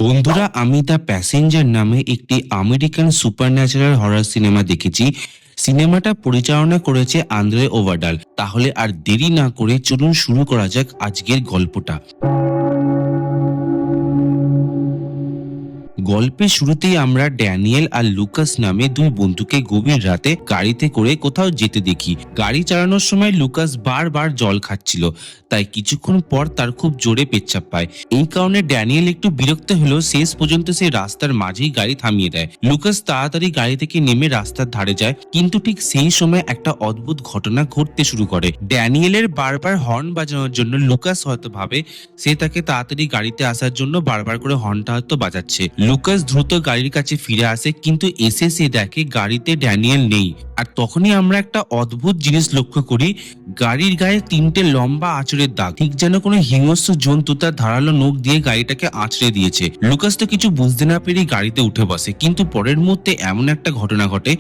বন্ধুরা, আমি the passenger নামে একটি আমেরিকান সুপারন্যাচারাল হরর সিনেমা দেখেছি। সিনেমাটা পরিচালনা করেছে আন্দ্রে ওভারডাল। তাহলে আর দেরি না করে চলুন শুরু করা যাক আজকের গল্পটা। গল্পের শুরুতেই আমরা ড্যানিয়েল আর লুকাস নামে দুই বন্ধুকে গভীর রাতে গাড়িতে করে কোথাও যেতে দেখি। গাড়ি চালানোর সময় লুকাস বারবার জল খাচ্ছিল, তাই কিছুক্ষণ পর তার খুব জোরে পেচ্ছাপ পায়। এই কারণে ড্যানিয়েল একটু বিরক্ত হলেও শেষ পর্যন্ত সে রাস্তার মাঝেই গাড়ি থামিয়ে দেয়। লুকাস তাড়াতাড়ি গাড়ি থেকে নেমে রাস্তার ধারে যায়, কিন্তু ঠিক সেই সময় একটা অদ্ভুত ঘটনা ঘটতে শুরু করে। ড্যানিয়েলের বারবার হর্ন বাজানোর জন্য লুকাস হয়তো ভাবে সে তাকে তাড়াতাড়ি গাড়িতে আসার জন্য বারবার করে হর্নটা হয়তো বাজাচ্ছে। লুকাস দ্রুত গাড়ির কাছে ফিরে আসে, কিন্তু এসে সে দেখে গাড়িতে ড্যানিয়েল নেই। আর তখনই আমরা একটা অদ্ভুত জিনিস লক্ষ্য করি। গাড়ির গায়ে তিনটে লম্বা আঁচড়ের দাগ, ঠিক যেন কোনো হিংস্র জন্তু তার ধারালো নখ দিয়ে গাড়িটাকে আঁচড়ে দিয়েছে। লুকাস তো কিছু বুঝতে না পেরে গাড়িতে উঠে বসে, কিন্তু পরের মুহূর্তে এমন একটা ঘটনা ঘটে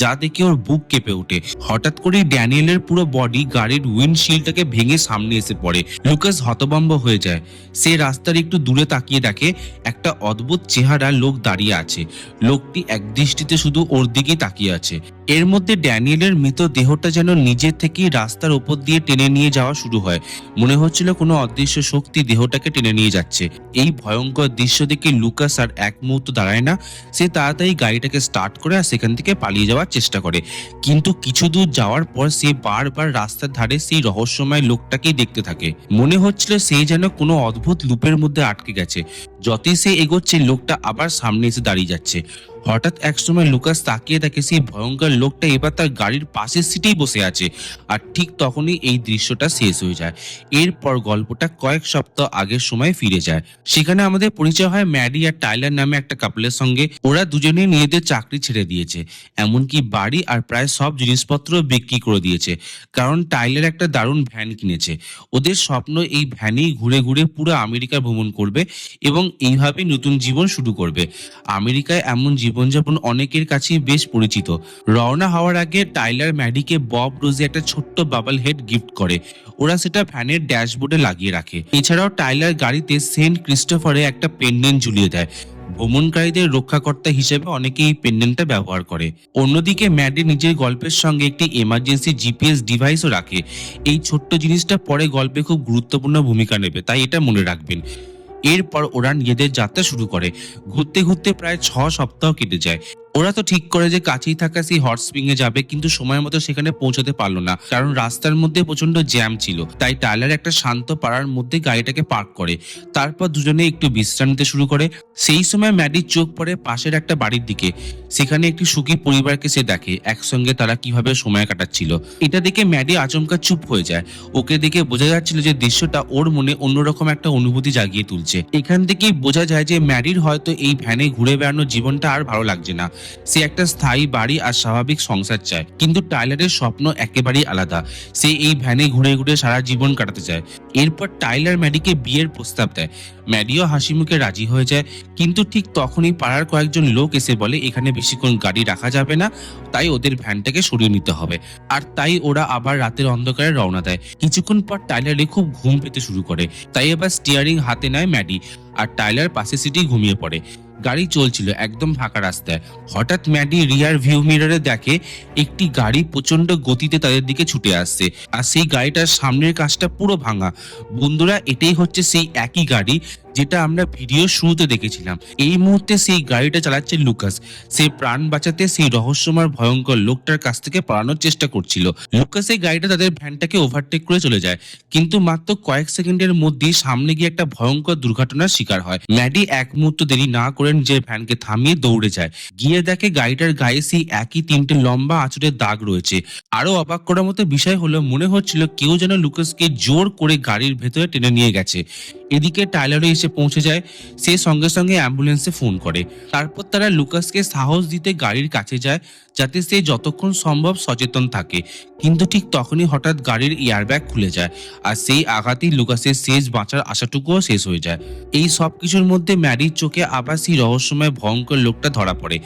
যা দেখে ওর বুক কেঁপে ওঠে। হঠাৎ করে ড্যানিয়েলের পুরো বডি গাড়ির উইন্ডশিল্ডটাকে ভেঙে সামনে এসে পড়ে। লুকাস হতভম্ব হয়ে যায়। সে রাস্তার একটু দূরে তাকিয়ে দেখে একটা অদ্ভুত চেহারা লোক দাঁড়িয়ে আছে। লোকটি একদৃষ্টিতে শুধু ওর দিকেই তাকিয়ে আছে। এর মধ্যে ড্যানিয়েলের মৃত দেহটা যেন নিজের থেকেই রাস্তার উপর দিয়ে টেনে নিয়ে যাওয়া শুরু হয়। মনে হচ্ছিল কোনো অদৃশ্য শক্তি দেহটাকে টেনে নিয়ে যাচ্ছে। এই ভয়ঙ্কর দৃশ্য দেখে লুকাস আর এক মুহূর্ত দাঁড়ায় না। সে তাড়াতাড়ি গাড়িটাকে স্টার্ট করে আর সেখান থেকে পালিয়ে যাওয়ার চেষ্টা করে। কিন্তু কিছু দূর যাওয়ার পর সে বারবার রাস্তার ধারে সেই রহস্যময় লোকটাকেই দেখতে থাকে। মনে হচ্ছিল সে যেন কোনো অদ্ভুত লুপের মধ্যে আটকে গেছে। যতই সে এগোচ্ছে লোকটা আবার সামনে এসে দাঁড়িয়ে যাচ্ছে। হঠাৎ একসময় লুকাস তাকিয়ে দেখে সেই ভয়ঙ্কর লোকটা এবার তার গাড়ির পাশের সিটেই বসে আছে। আর ঠিক তখনই এই দৃশ্যটা শেষ হয়ে যায়। এরপর গল্পটা কয়েক সপ্তাহ আগের সময় ফিরে যায়। সেখানে আমাদের পরিচয় হয় ম্যাডি আর টাইলার নামে একটা কাপলের সঙ্গে। ওরা দুজনেই নিজেদের চাকরি ছেড়ে দিয়েছে, এমনকি বাড়ি আর প্রায় সব জিনিসপত্র বিক্রি করে দিয়েছে, কারণ টাইলার একটা দারুণ ভ্যান কিনেছে। ওদের স্বপ্ন এই ভ্যানেই ঘুরে ঘুরে পুরো আমেরিকা ভ্রমণ করবে এবং এইভাবেই নতুন জীবন শুরু করবে। আমেরিকায় এমন জীবনযাপন অনেকের কাছেই বেশ পরিচিত। রওনা হওয়ার আগে টাইলার ম্যাডিকে বব রোজে একটা ছোট্ট বাবল হেড গিফট করে। ওরা সেটা ভ্যানের ড্যাশবোর্ডে লাগিয়ে রাখে। এছাড়াও টাইলার গাড়িতে সেন্ট ক্রিস্টোফারে একটা পেন্ডেন্ট ঝুলিয়ে দেয়। ভ্রমণকারীদের রক্ষাকর্তা হিসেবে অনেকে এই পেন্ডেন্টটা ব্যবহার করে। অন্যদিকে ম্যাডি নিজের গল্পের সঙ্গে একটি এমার্জেন্সি জিপিএস ডিভাইসও রাখে। এই ছোট্ট জিনিসটা পরে গল্পে খুব গুরুত্বপূর্ণ ভূমিকা নেবে, তাই এটা মনে রাখবেন। এরপর ওরা নিজেদের যাত্রা শুরু করে। ঘুরতে ঘুরতে প্রায় 6 সপ্তাহ কেটে যায়। ওরা তো ঠিক করে যে কাছেই থাকা সেই হট স্প্রিং এ যাবে, কিন্তু সময় মতো সেখানে পৌঁছতে পারলো না, কারণ রাস্তার মধ্যে প্রচন্ড জ্যাম ছিল। তাই টাইলার একটা শান্ত পাড়ার মধ্যে গাড়িটাকে পার্ক করে। তারপর দুজনে একটু বিশ্রাম নিতে শুরু করে। সেই সময় ম্যাডির চোখ পড়ে পাশের একটা বাড়ির দিকে। সেখানে একটি সুখী পরিবারকে সে দেখে, একসঙ্গে তারা কিভাবে সময় কাটাচ্ছিল। এটা দেখে ম্যাডি আচমকা চুপ হয়ে যায়। ওকে দেখে বোঝা যাচ্ছিল যে দৃশ্যটা ওর মনে অন্যরকম একটা অনুভূতি জাগিয়ে তুলছে। এখান থেকেই বোঝা যায় যে ম্যাডির হয়তো এই ভ্যানে ঘুরে বেড়ানোর জীবনটা আর ভালো লাগছে না। সে একটা স্থায়ী বাড়ি আর স্বাভাবিক সংসার চায়। কিন্তু টাইলারের স্বপ্ন একেবারেই আলাদা। সে এই ভ্যানে ঘুরে ঘুরে সারা জীবন কাটাতে চায়। এরপর টাইলার ম্যাডিকে বিয়ের প্রস্তাব দেয়। ম্যাডিও হাসি মুখে রাজি হয়ে যায়। কিন্তু ঠিক তখনই পাড়ার কয়েকজন লোক এসে বলে এখানে বেশিক্ষণ গাড়ি রাখা যাবে না, তাই ওদের ভ্যানটাকে সরিয়ে নিতে হবে। আর তাই ওরা আবার রাতের অন্ধকারে রওনা দেয়। কিছুক্ষণ পর টাইলারে খুব ঘুম পেতে শুরু করে, তাই এবার স্টিয়ারিং হাতে নেয় ম্যাডি। আর টাইলার পাশে সিটেই ঘুমিয়ে পড়ে। গাড়ি চলছিল একদম ফাঁকা রাস্তায়। হঠাৎ ম্যাডি রিয়ার ভিউ মিররে দেখে একটি গাড়ি প্রচন্ড গতিতে তাদের দিকে ছুটে আসছে। আর সেই গাড়িটার সামনের কাঁচটা পুরো ভাঙা। বন্ধুরা, এটাই হচ্ছে সেই একই গাড়ি যেটা আমরা ভিডিও শুরুতে দেখেছিলাম। এই মুহূর্তে সেই গাড়িটা চালাচ্ছে লুকাস। সে প্রাণ বাঁচাতে সেই রহস্যময় ভয়ঙ্কর লোকটার কাছ থেকে পালানোর চেষ্টা করছিল। লুকাস এই গাড়িটা তাদের ভ্যানটাকে ওভারটেক করে চলে যায়, কিন্তু মাত্র কয়েক সেকেন্ডের মধ্যেই সামনে গিয়ে একটা ভয়ঙ্কর দুর্ঘটনার শিকার হয়। ম্যাডি এক মুহূর্ত দেরি না করে নিজের ভ্যানকে থামিয়ে দৌড়ে যায়। গিয়ে দেখে গাড়িটার গায়ে সেই একই তিনটে লম্বা আঁচড়ের দাগ রয়েছে। আরো অবাক করার মতো বিষয় হলো, মনে হচ্ছিল কেউ যেন লুকাসকে জোর করে গাড়ির ভেতরে টেনে নিয়ে গেছে। এদিকে টাইলারও এসে পৌঁছে যায়। সে সঙ্গে সঙ্গে অ্যাম্বুলেন্সে ফোন করে। তারপর তারা লুকাসকে সাহস দিতে গাড়ির কাছে যায়, যাতে সে যতক্ষণ সম্ভব সচেতন থাকে। কিন্তু ঠিক তখনই হঠাৎ গাড়ির এয়ারব্যাগ খুলে যায়, আর সেই আঘাতেই লুকাসের শেষ বাঁচার আশাটুকুও শেষ হয়ে যায়। এই সব কিছুর মধ্যে ম্যাডির চোখে আবার সেই রহস্যময় ভয়ঙ্কর লোকটা ধরা পড়ে।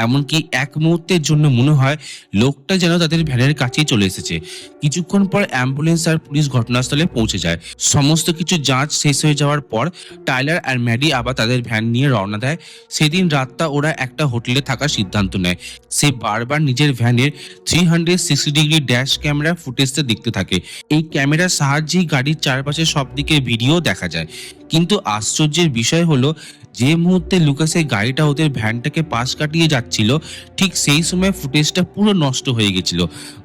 এমনকি এক মুহূর্তের জন্য মনে হয় লোকটা যেন তাদের ভ্যানের কাছেই চলে এসেছে। কিছুক্ষণ পর অ্যাম্বুলেন্স আর পুলিশ ঘটনাস্থলে পৌঁছে যায়। সমস্ত কিছু যাঁচ শেষ হয়ে যাওয়ার পর টাইলার আর ম্যাডি আবার তাদের ভ্যান নিয়ে রওনা দেয়। সেদিন রাতটা ওরা একটা হোটেলে থাকার সিদ্ধান্ত নেয়। সে বারবার নিজের ভ্যানের 360 ডিগ্রি ড্যাশ ক্যামেরা ফুটেজটা দেখতে থাকে। এই ক্যামেরার সাহায্যেই গাড়ির চারপাশে সব দিকে ভিডিও দেখা যায়। কিন্তু আশ্চর্যের বিষয় হলো, যে মুহূর্তে লুকাসের গাড়িটা ওদের ভ্যানটাকে পাশ কাটিয়ে যাচ্ছিল, ঠিক সেই সময় ফুটেজটা পুরো নষ্ট হয়ে গেছিল।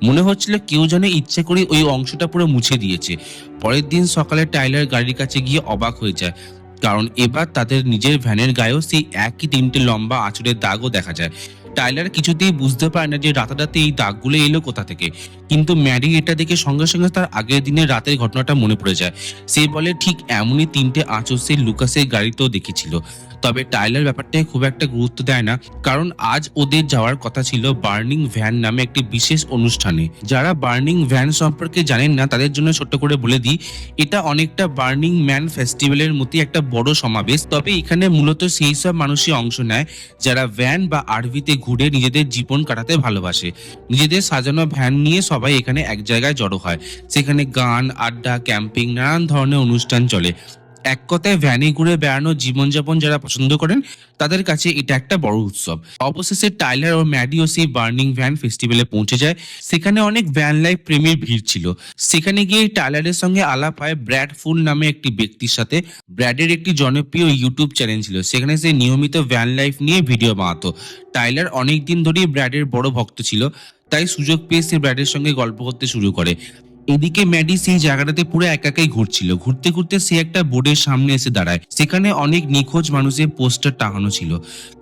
মনে হচ্ছিল কেউ যেন ইচ্ছে করে ওই অংশটা পুরো মুছে দিয়েছে। পরের দিন সকালে টাইলার গাড়ির কাছে গিয়ে অবাক হয়ে যায়, কারণ এবার তাদের নিজের ভ্যানের গায়েও সেই একই 3টে লম্বা আঁচড়ের দাগও দেখা যায়। টাইলার কিছুতেই বুঝতে পারে না যে রাতারাতি এই দাগগুলো এলো কোথা থেকে, কিন্তু ম্যাডি এটা দেখে সঙ্গে সঙ্গে তার আগের দিনের রাতের ঘটনাটা মনে পড়ে যায়। সে বলে ঠিক এমনই 3টে আঁচড় সে লুকাসের গাড়িতেও দেখেছিল। তবে টাইলার ব্যাপারটায় খুব একটা গুরুত্ব দেয় না, কারণ আজ ওদের যাওয়ার কথা ছিল বার্নিং ভ্যান নামে একটি বিশেষ অনুষ্ঠানে। যারা বার্নিং ভ্যান সম্পর্কে জানেন না তাদের জন্য ছোট্ট করে বলে দিই, এটা অনেকটা বার্নিং ম্যান ফেস্টিভ্যালের মতোই একটা বড় সমাবেশ। তবে এখানে মূলত সেই সব মানুষই অংশ নেয় যারা ভ্যান বা আরভিতে ঘুরে নিজেদের জীবন কাটাতে ভালোবাসে। নিজেদের সাজানো ভ্যান নিয়ে সবাই এখানে এক জায়গায় জড়ো হয়। সেখানে গান, আড্ডা, ক্যাম্পিং, নানান ধরনের অনুষ্ঠান চলে। এক কথায় ভ্যানে ঘুরে বেড়ানোর জীবনযাপন যারা পছন্দ করেন তাদের কাছে এটা একটা বড় উৎসব। অবশেষে টাইলার ও ম্যাডিও সেই বার্নিং ভ্যান ফেস্টিভ্যালে পৌঁছে যায়। সেখানে অনেক ভ্যান লাইফ প্রেমীর ভিড় ছিল। সেখানে গিয়ে টাইলারের সঙ্গে আলাপ হয় ব্র্যাড ফুল নামে একটি ব্যক্তির সাথে। ব্র্যাডের একটি জনপ্রিয় ইউটিউব চ্যানেল ছিল, সেখানে সে নিয়মিত ভ্যান লাইফ নিয়ে ভিডিও বানাতো। টাইলার অনেক দিন ধরেই ব্র্যাডের বড় ভক্ত ছিল, তাই সুযোগ পেয়ে সে ব্র্যাডের সঙ্গে গল্প করতে শুরু করে। এদিকে ম্যাডি সেই জায়গাটাতে পুরো একাই ঘুরছিল। ঘুরতে ঘুরতে সে একটা বোর্ডের সামনে এসে দাঁড়ায়। সেখানে অনেক নিখোঁজ মানুষের পোস্টার টাঙানো ছিল,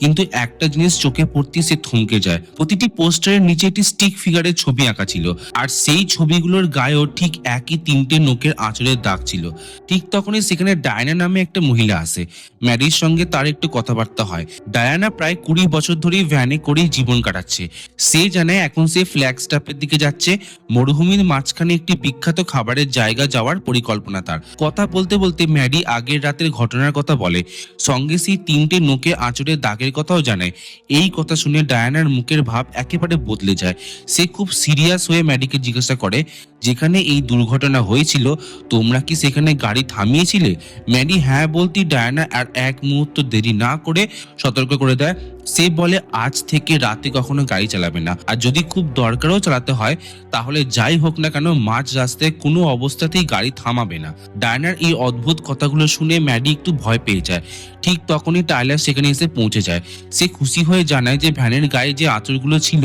কিন্তু একটা জিনিস চোখে পড়তে সে থমকে যায়। প্রতিটি পোস্টারের নিচে একটি স্টিক ফিগারের ছবি আঁকা ছিল, আর সেই ছবিগুলোর গায়েও ঠিক একই 3টে নোকের আঁচড়ের দাগ ছিল। ঠিক তখনই সেখানে ডায়ানা নামে একটা মহিলা আসে। ম্যাডির সঙ্গে তার একটু কথাবার্তা হয়। ডায়ানা প্রায় 20 বছর ধরেই ভ্যানে করেই জীবন কাটাচ্ছে। সে জানায় এখন সে ফ্ল্যাগস্টাফের দিকে যাচ্ছে। মরুভূমির মাঝখানে একটি বিখ্যাত খাবারের জায়গা যাওয়ার পরিকল্পনা তার। কথা বলতে বলতে ম্যাডি আগের রাতের ঘটনার কথা বলে, সঙ্গে সেই 3টে নোকে আঁচড়ের দাগের কথাও জানায়। এই কথা শুনে ডায়ানার মুখের ভাব একেবারে বদলে যায়। সে খুব সিরিয়াস হয়ে ম্যাডিকে জিজ্ঞাসা করে, যেখানে এই দুর্ঘটনা হয়েছিল তোমরা কি সেখানে গাড়ি থামিয়েছিলে? ম্যাডি হ্যাঁ বলতেই ডায়ানা আর এক মুহূর্ত দেরি না করে সতর্ক করে দেয়। সে বলে আজ থেকে রাতে কখনো গাড়ি চালাবে না, আর যদি খুব দরকারও চালাতে হয় তাহলে যাই হোক না কেন মাঝ রাস্তায় কোনো অবস্থাতেই গাড়ি থামাবে না। ডায়নার এই অদ্ভুত কথাগুলো শুনে ম্যাডি একটু ভয় পেয়ে যায়। ঠিক তখনই টাইলার সেখানে এসে পৌঁছে যায়। সে খুশি হয়ে জানায় যে ভ্যানের গায়ে যে আঁচড়গুলো ছিল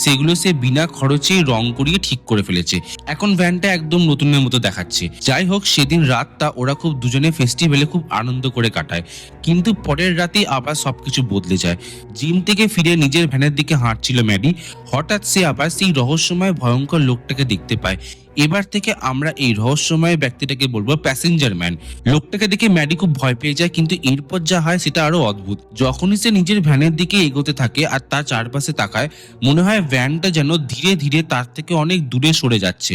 সেগুলো সে বিনা খরচেই রং করিয়ে ঠিক করে ফেলেছে। এখন ভ্যানটা একদম নতুনের মতো দেখাচ্ছে। যাই হোক, সেদিন রাতটা ওরা খুব দুজনে ফেস্টিভ্যালে খুব আনন্দ করে কাটায়। কিন্তু পরের রাতেই আবার সবকিছু বদলে যায়। জিম থেকে ফিরে নিজের ভ্যানের দিকে হাঁটছিল ম্যাডি, হঠাৎ সে আবার সেই রহস্যময় ভয়ঙ্কর লোকটাকে দেখতে পায়। এবার থেকে আমরা এই রহস্যময় ব্যক্তিটাকে বলবো প্যাসেঞ্জার ম্যান। লোকটাকে দেখে ম্যাডি খুব ভয় পেয়ে যায়, কিন্তু এরপর যা হয় সেটা আরো অদ্ভুত। যখনই সে নিজের ভ্যানের দিকে এগোতে থাকে আর তার চারপাশে তাকায়, মনে হয় ভ্যানটা যেন ধীরে ধীরে তার থেকে অনেক দূরে সরে যাচ্ছে,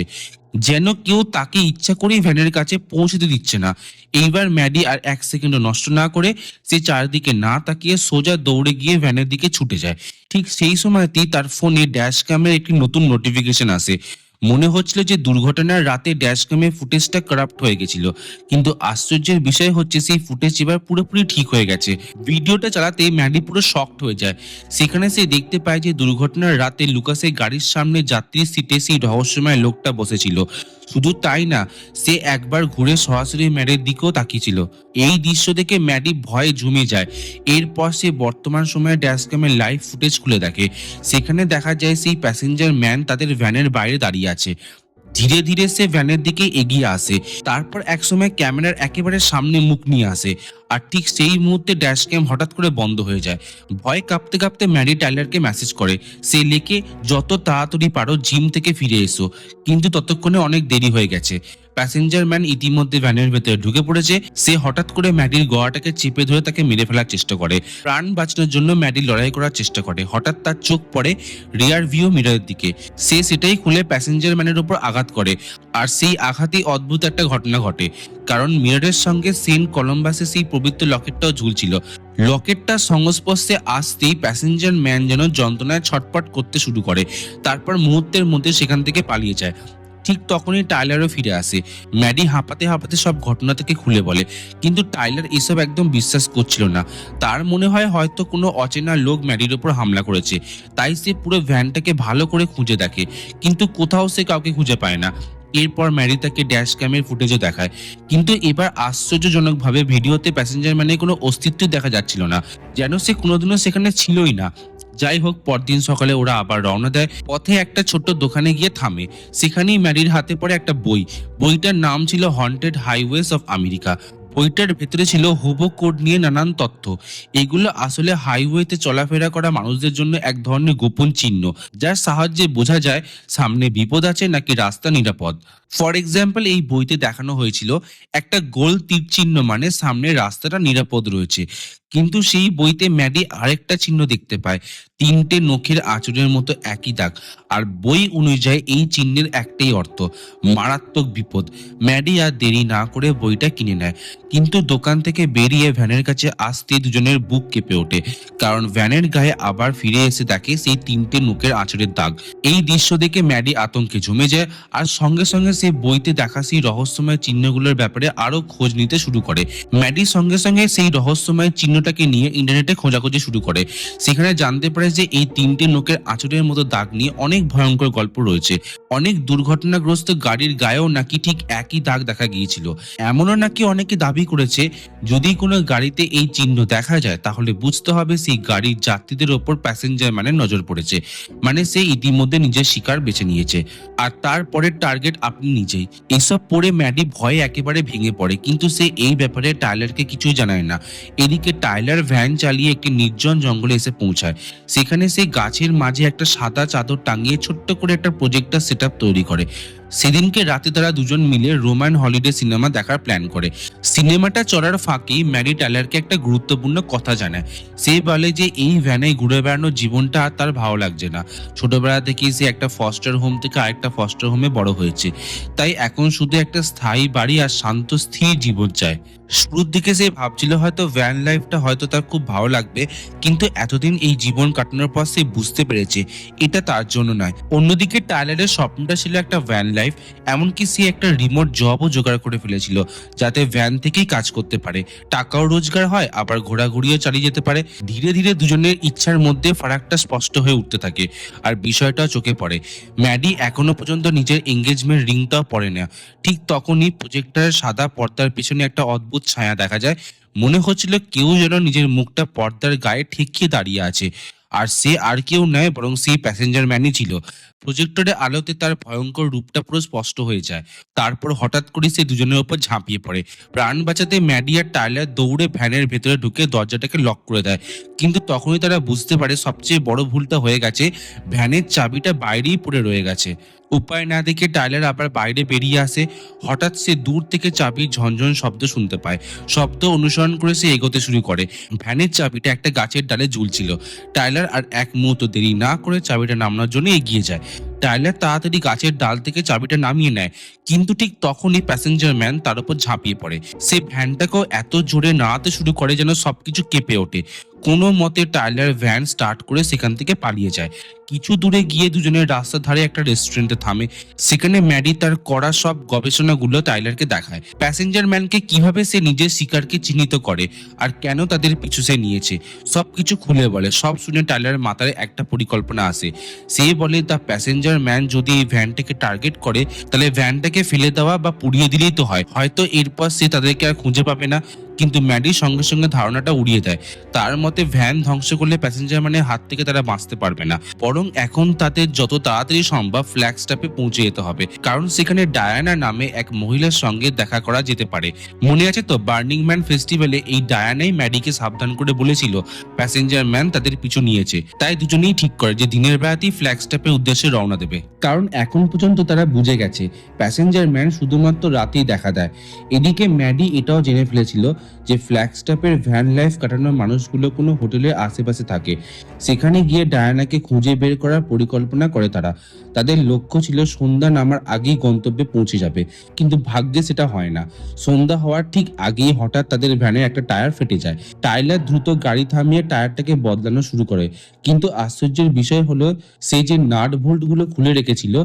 যেন কেউ তাকে ইচ্ছা করেই ভ্যানের কাছে পৌঁছতে দিচ্ছে না। এইবার ম্যাডি আর এক সেকেন্ডও নষ্ট না করে সে চারদিকে না তাকিয়ে সোজা দৌড়ে গিয়ে ভ্যানের দিকে ছুটে যায়। ঠিক সেই সময়তেই তার ফোনে ড্যাশ ক্যামের একটি নতুন নোটিফিকেশন আসে। মনে হচ্ছিল যে দুর্ঘটনার রাতে ড্যাশ ক্যামের ফুটেজটা কারাপ্ট হয়ে গেছিল, কিন্তু আশ্চর্যের বিষয় হচ্ছে সেই ফুটেজ এবার পুরোপুরি ঠিক হয়ে গেছে। ভিডিওটা চালাতে ম্যাডি পুরো শকড হয়ে যায়। সেখানে সে দেখতে পায় যে দুর্ঘটনার রাতে লুকাসের গাড়ির সামনে যাত্রীর সিটে সেই রহস্যময় লোকটা বসেছিল। শুধু তাই না, সে একবার ঘুরে সরাসরি ম্যাডির দিকেও তাকিয়েছিল। এই দৃশ্য দেখে ম্যাডি ভয়ে জমে যায়। এরপর সে বর্তমান সময়ে ড্যাশ ক্যামের লাইভ ফুটেজ খুলে দেখে। সেখানে দেখা যায় সেই প্যাসেঞ্জার ম্যান তাদের ভ্যানের বাইরে দাঁড়িয়ে আছে। ধীরে ধীরে সে ভ্যানের দিকে এগিয়ে আসে, তারপর একসময় ক্যামেরার একেবারে সামনে মুখ নিয়ে আসে, আর ঠিক সেই মুহূর্তে ড্যাশ ক্যাম হঠাৎ করে বন্ধ হয়ে যায়। ভয় কাঁপতে কাঁপতে ম্যাডি টাইলারকে মেসেজ করে, সে লেখে যত তাড়াতাড়ি পারো জিম থেকে ফিরে এসো, কিন্তু ততক্ষণে অনেক দেরি হয়ে গেছে। প্যাসেঞ্জার ম্যান ইতিমধ্যে ভ্যানের ভেতরে ঢুকে পড়েছে। সে হঠাৎ করে ম্যাডির গলাটাকে চেপে ধরে তাকে মেরে ফেলার চেষ্টা করে। প্রাণ বাঁচানোর জন্য ম্যাডি লড়াই করার চেষ্টা করে। হঠাৎ তার চোখ পড়ে রিয়ার ভিউ মিররের দিকে। সে সেটাই খুলে প্যাসেঞ্জার ম্যানের উপর আঘাত করে। আর সেই আঘাতেই অদ্ভুত একটা ঘটনা ঘটে, কারণ মিররের সঙ্গে সেন্ট কলম্বাসে সেই পবিত্র লকেটটাও ঝুলছিল। লকেটটা সংস্পর্শে আসতেই প্যাসেঞ্জার ম্যান যেন যন্ত্রণায় ছটপট করতে শুরু করে। তারপর মুহূর্তের মধ্যে সেখান থেকে পালিয়ে যায়। ঠিক তখনই টাইলারও ফিরে আসে। ম্যাডি হাঁপাতে হাঁপাতে সব ঘটনা থেকে খুলে বলে, কিন্তু টাইলার এসব একদম বিশ্বাস করছিল না। তার মনে হয় হয়তো কোনো অচেনা লোক ম্যাডির ওপর হামলা করেছে। তাই সে পুরো ভ্যানটাকে ভালো করে খুঁজে দেখে, কিন্তু কোথাও সে কাউকে খুঁজে পায় না। এরপর ম্যাডি তাকে ড্যাশ ক্যামের ফুটেজও দেখায়, কিন্তু এবার আশ্চর্যজনকভাবে ভিডিওতে প্যাসেঞ্জার ম্যানের কোনো অস্তিত্ব দেখা যাচ্ছিল না, যেন সে কোনোদিনও সেখানে ছিলই না। যাই হোক, পরদিন সকালে ওরা আবার রওনা দেয়। পথে একটা ছোট্ট দোকানে গিয়ে থামে। সেখানেই ম্যাডির হাতে পড়ে একটা বই। বইটার নাম ছিল হন্টেড হাইওয়েজ অফ আমেরিকা। বইটার ভেতরে ছিল হুবো কোড নিয়ে নানান তথ্য। এগুলো আসলে হাইওয়েতে চলাফেরা করা মানুষদের জন্য এক ধরনের গোপন চিহ্ন, যার সাহায্যে বোঝা যায় সামনে বিপদ আছে নাকি রাস্তা নিরাপদ। ফর এক্সাম্পল, এই বইতে দেখানো হয়েছিল একটা গোল তীর চিহ্ন মানে সামনে রাস্তাটা নিরাপদ রয়েছে। কিন্তু সেই বইতে ম্যাডি আরেকটা চিহ্ন দেখতে পায়, তিনটে নখের আঁচড়ের মতো একই দাগ। আর বই অনুযায়ী এই চিহ্নের একটাই অর্থ, মারাত্মক বিপদ। ম্যাডি আর দেরি না করে বইটা কিনে নেয়। কিন্তু দোকান থেকে বেরিয়ে ভ্যানের কাছে আসতে দুজনের বুক কেঁপে ওঠে, কারণ ভ্যানের গায়ে আবার ফিরে এসে দেখে সেই তিনটে নখের আঁচড়ের দাগ। এই দৃশ্য দেখে ম্যাডি আতঙ্কে জমে যায়, আর সঙ্গে সঙ্গে সে বইতে দেখা সেই রহস্যময় চিহ্নগুলোর ব্যাপারে আরো খোঁজ নিতে শুরু করে। ম্যাডি সঙ্গে সঙ্গে সেই রহস্যময় চিহ্নটাকে নিয়ে ইন্টারনেটে খোঁজাখুঁজি শুরু করে। সেখানে জানতে পারে যে এই তিনটে নখের আঁচড়ের মতো দাগ নিয়ে অনেক ভয়ঙ্কর গল্প রয়েছে। অনেক দুর্ঘটনাগ্রস্ত গাড়ির গায়েও নাকি ঠিক একই দাগ দেখা গিয়েছিল। এমনও নাকি অনেকে দাবি করেছে, যদি কোনো গাড়িতে এই চিহ্ন দেখা যায় তাহলে বুঝতে হবে সেই গাড়ির যাত্রীদের ওপর প্যাসেঞ্জার ম্যানের নজর পড়েছে, মানে সে ইতিমধ্যে নিজের শিকার বেছে নিয়েছে, আর তারপরের টার্গেট আপনি নিজেই। এসব পড়ে ম্যাডি ভয়ে একেবারে ভেঙে পড়ে, কিন্তু সে এই ব্যাপারে টাইলারকে কিছুই জানায় না। এদিকে টাইলার ভ্যান চালিয়ে একটি নির্জন জঙ্গলে এসে পৌঁছায়। সেখানে সে গাছের মাঝে একটা সাদা চাদর টাঙিয়ে ছোট্ট করে একটা প্রজেক্টর সেটআপ তৈরি করে। সেদিনকে রাতে তারা দুজন মিলে রোমান হলিডে সিনেমা দেখার প্ল্যান করে। সিনেমাটা চলার ফাঁকেই ম্যাডি টাইলারকে একটা গুরুত্বপূর্ণ কথা জানায়। সে বলে যে এই ভ্যানে ঘুরে বেড়ানোর জীবনটা আর তার ভালো লাগছে না। ছোটবেলা থেকেই সে একটা ফস্টার হোম থেকে আরেকটা ফস্টার হোমে বড় হয়েছে, তাই এখন শুধু একটা স্থায়ী বাড়ি আর শান্ত স্থির জীবন চায়। শুরুর দিকে সে ভাবছিল হয়তো ভ্যান লাইফটা হয়তো তার খুব ভালো লাগবে, কিন্তু এতদিন এই জীবন কাটানোর পর সে বুঝতে পেরেছে এটা তার জন্য নয়। অন্যদিকে টাইলারের স্বপ্নটা ছিল একটা ভ্যান লাইফ, এমনকি সে একটা রিমোট জবও জোগাড় করে ফেলেছিল, যাতে ভ্যান থেকেই কাজ করতে পারে, টাকাও রোজগার হয়, আবার ঘোরাঘুরিও চালিয়ে যেতে পারে। ধীরে ধীরে দুজনের ইচ্ছার মধ্যে ফারাকটা স্পষ্ট হয়ে উঠতে থাকে, আর বিষয়টাও চোখে পড়ে। ম্যাডি এখনো পর্যন্ত নিজের এঙ্গেজমেন্ট রিংটাও পরে না। ঠিক তখনই প্রজেক্টরের সাদা পর্দার পিছনে একটা অদ্ভুত ছায়া দেখা যায়। মনে হচ্ছিল কেউ যেন নিজের মুখটা পর্দার গায়ে ঠেকিয়ে দাঁড়িয়ে আছে, আর সে আর কেউ নয় বরং সেই প্যাসেঞ্জার ম্যানই ছিল। প্রজেক্টরের আলোতে তার ভয়ঙ্কর রূপটা পুরো স্পষ্ট হয়ে যায়। তারপর হঠাৎ করে সে দুজনের উপর ঝাঁপিয়ে পড়ে। প্রাণ বাঁচাতে ম্যাডি আর টাইলার দৌড়ে ভ্যানের ভেতরে ঢুকে দরজাটাকে লক করে দেয়। কিন্তু তখনই তারা বুঝতে পারে সবচেয়ে বড় ভুলটা হয়ে গেছে, ভ্যানের চাবিটা বাইরেই পড়ে রয়ে গেছে। উপায় না দেখে টাইলার আবার বাইরে বেরিয়ে আসে। হঠাৎ সে দূর থেকে চাবির ঝনঝন শব্দ শুনতে পায়। শব্দ অনুসরণ করে সে এগোতে শুরু করে। ভ্যানের চাবিটা একটা গাছের ডালে ঝুলছিল। টাইলার আর এক মুহূর্ত দেরি না করে চাবিটা নামানোর জন্য এগিয়ে যায়। টাইলার তাড়াতাড়ি গাছের ডাল থেকে চাবিটা নামিয়ে নেয়, কিন্তু ঠিক তখনই প্যাসেঞ্জার ম্যান তার উপর ঝাঁপিয়ে পড়ে। সে ভ্যানটাকেও এত জোরে নাড়াতে শুরু করে যেন সবকিছু কেঁপে ওঠে। কোনো মতে টাইলার ভ্যান স্টার্ট করে সেখান থেকে পালিয়ে যায়। কিছু দূরে গিয়ে দুজনের রাস্তার ধারে একটা রেস্টুরেন্টে থামে। সেখানে ম্যাডি তার করা সব গবেষণাগুলো টাইলারকে দেখায়। প্যাসেঞ্জার ম্যানকে কিভাবে সে নিজের শিকারকে চিহ্নিত করে আর কেন তাদের পিছু সে নিয়েছে, সবকিছু খুলে বলে। সব শুনে টাইলার মাথায় একটা পরিকল্পনা আসে। সে বলে দ্য প্যাসেঞ্জার ম্যান যদি এই ভ্যানটাকে টার্গেট করে তাহলে ভ্যানটাকে ফেলে দেওয়া বা পুড়িয়ে দিলেই তো হয়, হয়তো এরপর সে তাদেরকে আর খুঁজে পাবে না। কিন্তু ম্যাডি সঙ্গে সঙ্গে ধারণাটা উড়িয়ে দেয়। তার মতে ভ্যান ধ্বংস করলে প্যাসেঞ্জার মানে হাত থেকে তারা বাঁচতে পারবে না, বরং এখন তাদের যত তাড়াতাড়ি সম্ভব ফ্ল্যাগ স্টপে পৌঁছে যেতে হবে, কারণ সেখানে ডায়ানা নামে এক মহিলার সঙ্গে দেখা করা যেতে পারে। মনে আছে তো, বার্নিং ম্যান ফেস্টিভ্যালে এই ডায়ানাই ম্যাডিকে সাবধান করে বলেছিল প্যাসেঞ্জার ম্যান তাদের পিছু নিয়েছে। তাই দুজনেই ঠিক করে যে দিনের বেলাতেই ফ্ল্যাগ স্টপের উদ্দেশ্যে রওনা দেবে, কারণ এখন পর্যন্ত তারা বুঝে গেছে প্যাসেঞ্জার ম্যান শুধুমাত্র রাতেই দেখা দেয়। এদিকে ম্যাডি এটাও জেনে ফেলেছিল যে ফ্ল্যাগ স্টপের ভ্যান লাইফ কাটানোর মানুষগুলো কোনো হোটেলের আশেপাশে থাকে। সেখানে গিয়ে ডায়ানাকে খুঁজে বের করার পরিকল্পনা করে তারা। তাদের লক্ষ্য ছিল সন্ধ্যা নামার আগেই গন্তব্যে পৌঁছে যাবে, কিন্তু ভাগ্যে সেটা হয় না। সন্ধ্যা হওয়ার ঠিক আগেই হঠাৎ তাদের ভ্যানের একটা টায়ার ফেটে যায়। টাইলার দ্রুত গাড়ি থামিয়ে টায়ারটাকে বদলানো শুরু করে, কিন্তু আশ্চর্যের বিষয় হলো সেই যে নাট ভোল্ট গুলো খুলে রেখেছিল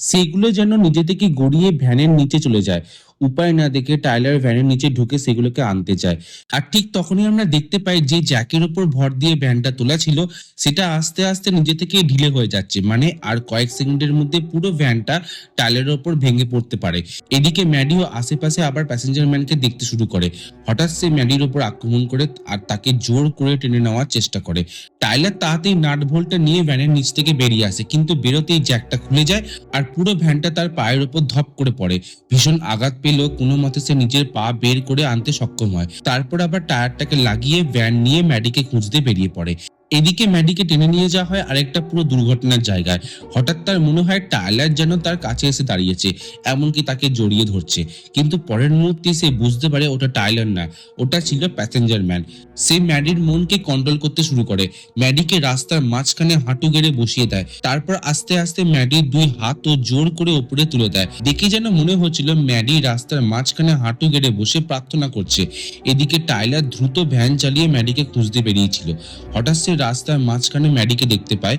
সেগুলো যেন নিজে থেকে গড়িয়ে ভ্যানের নিচে চলে যায়। উপায় না দেখে টাইলার ভ্যানের নিচে ঢুকে সেগুলোকে আনতে যায়। আর ঠিক তখনই আমরা দেখতে পাই যে জ্যাকের উপর ভর দিয়ে ভ্যানটা তোলা ছিল সেটা আস্তে আস্তে নিজে থেকে ঢিলে হয়ে যাচ্ছে, মানে আর কয়েক সেকেন্ডের মধ্যে পুরো ভ্যানটা টাইলারের উপর ভেঙে পড়তে পারে। এদিকে ম্যাডিও আশেপাশে আবার প্যাসেঞ্জার ম্যানকে দেখতে শুরু করে। হঠাৎ সে ম্যাডির উপর আক্রমণ করে আর তাকে জোর করে টেনে নেওয়ার চেষ্টা করে। টাইলার তাড়াতাড়ি নাট ভোল্টটা নিয়ে ভ্যানের নিচ থেকে বেরিয়ে আসে, কিন্তু বেরোতেই জ্যাকটা খুলে যায় আর পুরো ভ্যানটা তার পায়ের উপর ধপ করে পড়ে। ভীষণ আঘাত পেলেও কোনো মতে সে নিজের পা বের করে আনতে সক্ষম হয়। তারপর আবার টায়ারটাকে লাগিয়ে ভ্যান নিয়ে ম্যাডিকে খুঁজতে বেরিয়ে পড়ে। এদিকে ম্যাডিকে টেনে নিয়ে যাওয়া হয় আরেকটা পুরো দুর্ঘটনার জায়গায়। হঠাৎ তার মনে হয় টাইলার যেন তার কাছে এসে দাঁড়িয়েছে, এমনকি তাকে জড়িয়ে ধরছে। কিন্তু পরের মুহূর্তে সে বুঝতে পারে ওটা টাইলার না, ওটা ছিল প্যাসেঞ্জার ম্যান। সে ম্যাডির মনকে কন্ট্রোল করতে শুরু করে, ম্যাডিকে রাস্তার মাঝখানে হাঁটু গেড়ে বসিয়ে দেয়। তারপর আস্তে আস্তে ম্যাডির দুই হাত ও জোর করে উপরে তুলে দেয়। দেখে যেন মনে হচ্ছিল ম্যাডি রাস্তার মাঝখানে হাঁটু গেড়ে বসে প্রার্থনা করছে। এদিকে টাইলার দ্রুত ভ্যান চালিয়ে ম্যাডিকে খুঁজতে বেরিয়েছিল। হঠাৎ সে রাস্তার মাঝখানে ম্যাডিকে দেখতে পায়।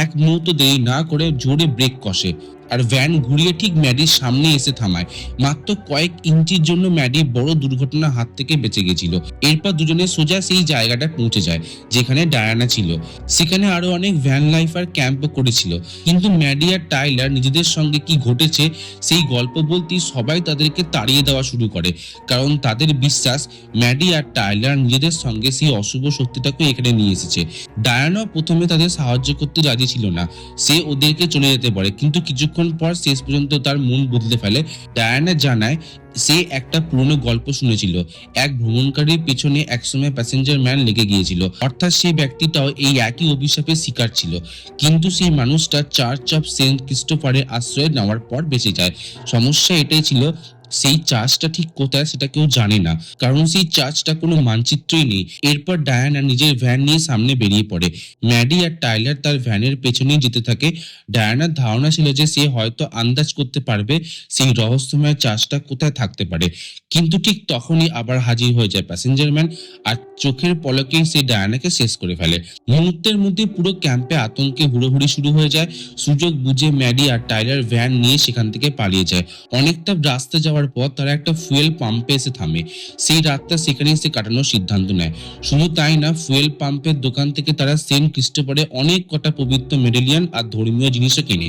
এক মুহূর্ত দেরি না করে জোরে ব্রেক কষে আর ভ্যান ঘুরিয়ে ঠিক ম্যাডির সামনে এসে থামায়। মাত্র কয়েক ইঞ্চির জন্য ম্যাডি বড় দুর্ঘটনার হাত থেকে বেঁচে গেছিল। এরপর দুজনে সোজা সেই জায়গাটা পৌঁছে যায় যেখানে ডায়ানা ছিল। সেখানে আরো অনেক ভ্যান লাইফার ক্যাম্পও করেছিল, কিন্তু ম্যাডি আর টাইলার নিজেদের সঙ্গে কি ঘটেছে সেই গল্প বলতেই সবাই তাদেরকে তাড়িয়ে দেওয়া শুরু করে, কারণ তাদের বিশ্বাস ম্যাডি আর টাইলার নিজেদের সঙ্গে সেই অশুভ শক্তিটাকে এখানে নিয়ে এসেছে। ডায়ানা প্রথমে তাদের সাহায্য করতে রাজি ছিল না, সে ওদেরকে চলে যেতে পারে, কিন্তু কিছুক্ষণ পর শেষ পর্যন্ত তার মন বদলে ফেলে। ডায়ানা জানায় সে একটা পুরনো গল্প শুনেছিল, এক ভ্রমণকারীর পেছনে একসময় প্যাসেঞ্জার ম্যান লেগে গিয়েছিল, অর্থাৎ সেই ব্যক্তিটাও এই একই অভিশাপের শিকার ছিল। কিন্তু সেই মানুষটা চার্চ অফ সেন্ট ক্রিস্টোফারের আশ্রয় নেওয়ার পর বেঁচে যায়। সমস্যা এটাই ছিল, সেই চার্চটা ঠিক কোথায় সেটা কেউ জানে না, কারণ সেই চার্চটা কোনো মানচিত্রই নেই। এরপর ডায়ানা নিজের ভ্যান নিয়ে সামনে বেরিয়ে পড়ে। ম্যাডি আর টাইলার তার ভ্যানের পেছনেই যেতে থাকে। ডায়ানার ধারণা ছিল যে সে হয়তো আন্দাজ করতে পারবে সেই রহস্যময় চার্চটা কোথায় থাকতে পারে, কিন্তু ঠিক তখনই আবার হাজির হয়ে যায় প্যাসেঞ্জার ম্যান আর চোখের পলকেই সে ডায়ানাকে শেষ করে ফেলে। মুহূর্তের মধ্যে পুরো ক্যাম্পে আতঙ্কে হুড়োহুড়ি শুরু হয়ে যায়। সুযোগ বুঝে ম্যাডি আর টাইলার ভ্যান নিয়ে সেখান থেকে পালিয়ে যায়। অনেকটা রাস্তা যাওয়ার পর তারা একটা ফুয়েল পাম্পে এসে থামে। সেই রাতটা সেখানেই সে কাটানোর সিদ্ধান্ত নেয়। শুধু তাই না, ফুয়েল পাম্পের দোকান থেকে তারা সেন্ট ক্রিস্টোফারে অনেক কটা পবিত্র মেডেলিয়ান আর ধর্মীয় জিনিসও কেনে,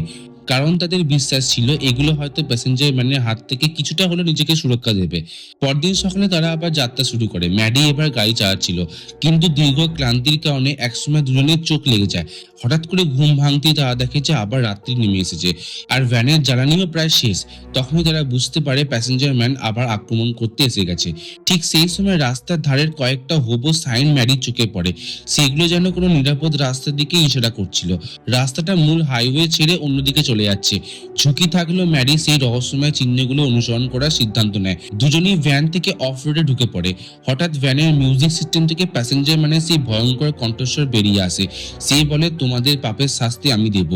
কারণ তাদের বিশ্বাস ছিল এগুলো হয়তো প্যাসেঞ্জার ম্যানের হাত থেকে কিছুটা হলেও নিজেকে সুরক্ষা দেবে। পরদিন সকালে তারা আবার যাত্রা শুরু করে। ম্যাডি এবার গাড়ি চালাচ্ছিল, কিন্তু দীর্ঘ ক্লান্তির কারণে একসময় দুজনের চোখ লেগে যায়। হঠাৎ করে ঘুম ভাঙতেই তারা দেখে যে আবার রাত্রি নেমে এসেছে আর ভ্যানের জ্বালানিও প্রায় শেষ। তখনই তারা বুঝতে পারে প্যাসেঞ্জার ম্যান আবার আক্রমণ করতে এসে গেছে। ঠিক সেই সময় রাস্তার ধারের কয়েকটা হবু সাইন ম্যাডির চোখে পড়ে। সেগুলো যেন কোনো নিরাপদ রাস্তার দিকে ইশারা করছিল। রাস্তাটা মূল হাইওয়ে ছেড়ে অন্যদিকে চলে যাচ্ছে। ঝুঁকি থাকলেও ম্যাডি সেই রহস্যময় চিহ্নগুলো অনুসরণ করার সিদ্ধান্ত নেয়। দুজনেই ভ্যান থেকে অফ রোডে ঢুকে পড়ে। হঠাৎ ভ্যানের মিউজিক সিস্টেম থেকে প্যাসেঞ্জার ম্যানের সেই ভয়ঙ্কর কণ্ঠস্বর বেরিয়ে আসে। সে বলে, তোমাদের পাপের শাস্তি আমি দেব।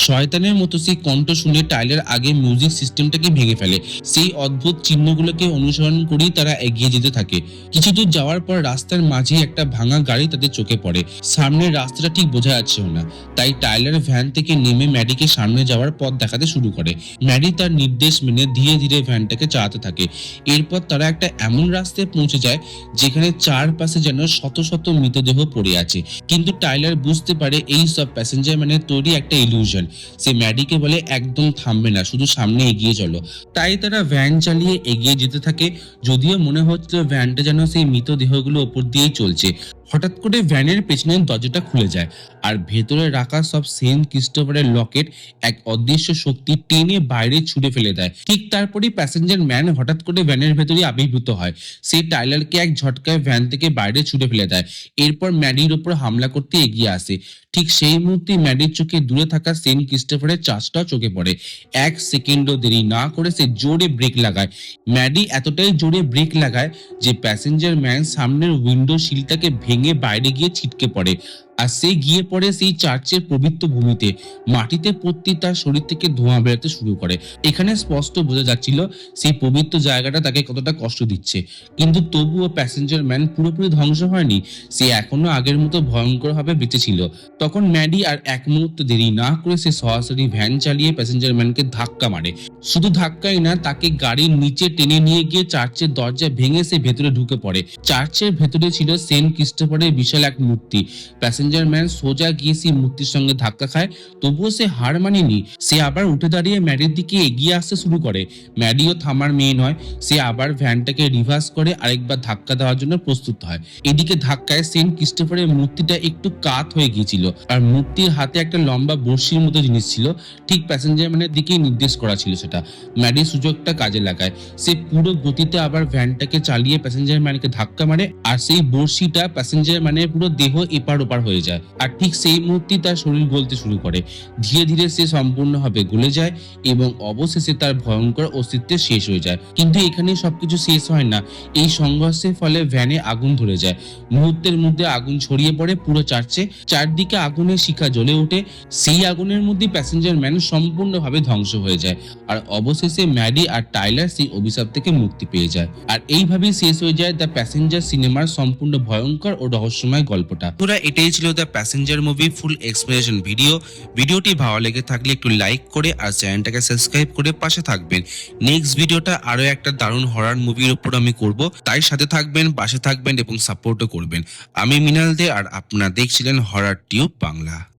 শয়তানের মতো সেই কণ্ঠ শুনে টাইলার আগে মিউজিক সিস্টেমটাকে ভেঙে ফেলে। সেই অদ্ভুত চিহ্নগুলোকে অনুসরণ করেই তারা এগিয়ে যেতে থাকে। কিছু দূর যাওয়ার পর রাস্তার মাঝে একটা ভাঙা গাড়ি তাদের চোখে পড়ে। সামনের রাস্তাটা ঠিক বোঝা যাচ্ছিল না, তাই টাইলার ভ্যান থেকে নেমে ম্যাডিকে সামনে যাওয়ার পথ দেখাতে শুরু করে। ম্যাডি তার নির্দেশ মেনে ধীরে ধীরে ভ্যানটাকে চালাতে থাকে। এরপর তারা একটা এমন রাস্তায় পৌঁছে যায় যেখানে চারপাশে যেন শত শত মৃতদেহ পড়ে আছে। কিন্তু টাইলার বুঝতে পারে এই সব সব প্যাসেঞ্জার মানে তৈরি একটা ইলিউশন। সে ম্যাডিকে বলে একদম থামবে না, শুধু সামনে এগিয়ে চলো। তাই তারা ভ্যান চালিয়ে এগিয়ে যেতে থাকে, যদিও মনে হচ্ছিল ভ্যানটা যেন সেই মৃতদেহগুলো ওপর দিয়েই চলছে। হঠাৎ করে ভ্যানের পেছনের দরজাটা খুলে যায়, আর ভেতরে রাখা সব সেন্ট ক্রিস্টোফারের লকেট এক অদৃশ্য শক্তি টেনে বাইরে ছুড়ে ফেলে দেয়। ঠিক তারপরেই প্যাসেঞ্জার ম্যান হঠাৎ করে ভ্যানের ভেতরে আবির্ভূত হয়। সে টাইলারকে এক ঝটকায় ভ্যান থেকে বাইরে ছুড়ে ফেলে দেয়। এরপর ম্যাডির ওপর হামলা করতে এগিয়ে আসে। ঠিক সেই মুহূর্তে ম্যাডির চোখে দূরে থাকা সেন্ট ক্রিস্টোফারের চার্জটাও চোখে পড়ে। এক সেকেন্ডও দেরি না করে সে জোরে ব্রেক লাগায়। ম্যাডি এতটাই জোরে ব্রেক লাগায় যে প্যাসেঞ্জার ম্যান সামনের উইন্ডো শিলটাকে ভেঙে বাইরে গিয়ে ছিটকে পড়ে, আর সে গিয়ে পড়ে সেই চার্চের পবিত্র ভূমিতে। মাটিতে পড়তেই তার শরীর থেকে ধোঁয়া বেরোতে শুরু করে। এখানে স্পষ্ট বোঝা যাচ্ছিল সেই পবিত্র জায়গাটা তাকে কতটা কষ্ট দিচ্ছে, কিন্তু তবুও প্যাসেঞ্জার ম্যান পুরোপুরি ধ্বংস হয়নি। সে এখনো আগের মতো ভয়ঙ্করভাবে বেঁচে ছিল। তখন ম্যাডি আর এক মুহূর্ত দেরি না করে সে সরাসরি ভ্যান চালিয়ে প্যাসেঞ্জার ম্যানকে ধাক্কা মারে। শুধু ধাক্কাই না, তাকে গাড়ির নিচে টেনে নিয়ে গিয়ে চার্চের দরজা ভেঙে সে ভেতরে ঢুকে পড়ে। চার্চের ভেতরে ছিল সেন্ট ক্রিস্টোফারের বিশাল এক মূর্তি। প্যাসেঞ্জার ম্যান সোজা গিয়ে সেই মূর্তির সঙ্গে ধাক্কা খায়, তবুও সে হার মানেনি। সে আবার উঠে দাঁড়িয়ে ম্যাডির দিকে এগিয়ে আসতে শুরু করে। ম্যাডিও থামার মেয়ে নয়, সে আবার ভ্যানটাকে রিভার্স করে আরেকবার ধাক্কা দেওয়ার জন্য প্রস্তুত হয়। এদিকে ধাক্কায় সেন্ট ক্রিস্টোফারের মূর্তিটা একটু কাত হয়ে গিয়েছিল, আর মূর্তির হাতে একটা লম্বা বড়শির মতো জিনিস ছিল। ঠিক প্যাসেঞ্জার ম্যানের দিকেই নির্দেশ করা ছিল সেটা। ম্যাডি সুযোগটা কাজে লাগায়। সে পুরো গতিতে আবার ভ্যানটাকে চালিয়ে প্যাসেঞ্জার ম্যানকে ধাক্কা মারে, আর সেই বড়শিটা প্যাসেঞ্জার ম্যানের পুরো দেহ এপার ওপার হয়ে যায়। আর ঠিক সেই মুহূর্তে তার শরীর গলতে শুরু করে। ধীরে ধীরে সে সম্পূর্ণভাবে গলে যায় এবং অবশেষে তার ভয়ঙ্কর অস্তিত্বের শেষ হয়ে যায়। কিন্তু এখানে সবকিছু শেষ হয় না। এই সংঘর্ষের ফলে ভ্যানে আগুন ধরে যায়। মুহূর্তের মধ্যে আগুন ছড়িয়ে পড়ে পুরো চার্চে। চারদিকে আগুনের শিখা জ্বলে ওঠে। সেই আগুনের মধ্যে প্যাসেঞ্জার ম্যান সম্পূর্ণভাবে ধ্বংস হয়ে যায়, আর অবশেষে ম্যাডি আর টাইলার সেই অভিশাপ থেকে মুক্তি পেয়ে যায়। আর এইভাবেই শেষ হয়ে যায় দ্য প্যাসেঞ্জার সিনেমার সম্পূর্ণ ভয়ঙ্কর ও রহস্যময় গল্পটা। পুরো এটাই ছিল the passenger movie full explanation ভিডিওটি ভালো লেগে থাকলে একটু লাইক করে আর চ্যানেলটাকে সাবস্ক্রাইব করে পাশে থাকবেন। নেক্সট ভিডিওটা আরো একটা দারুণ হরর মুভির উপর আমি করব, তাই সাথে থাকবেন, পাশে থাকবেন এবং সাপোর্টও করবেন। আমি মৃণাল দে, আর আপনারা দেখছিলেন হরর টিউব বাংলা।